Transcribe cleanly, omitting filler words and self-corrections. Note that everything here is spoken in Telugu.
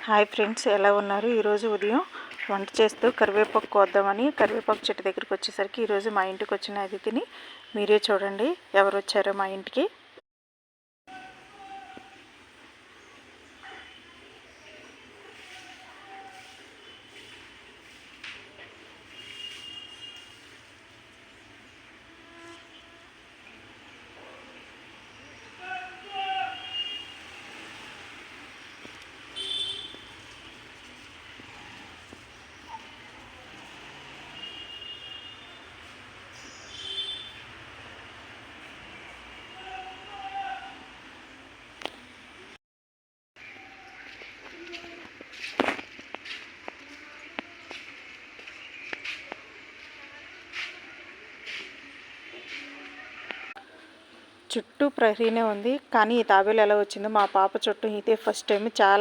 హాయ్ ఫ్రెండ్స్, ఎలా ఉన్నారు? ఈరోజు ఉదయం వంట చేస్తూ కరివేపాకు కోద్దామని కరివేపాకు చెట్టు దగ్గరికి వచ్చేసరికి ఈరోజు మా ఇంటికి వచ్చిన అతిథిని మీరే చూడండి ఎవరు వచ్చారో మా ఇంటికి. చుట్టూ ప్రహరీనే ఉంది, కానీ ఈ తాబేలు ఎలా వచ్చిందో మా పాప చుట్టూ ఇదే ఫస్ట్ టైం. చాలా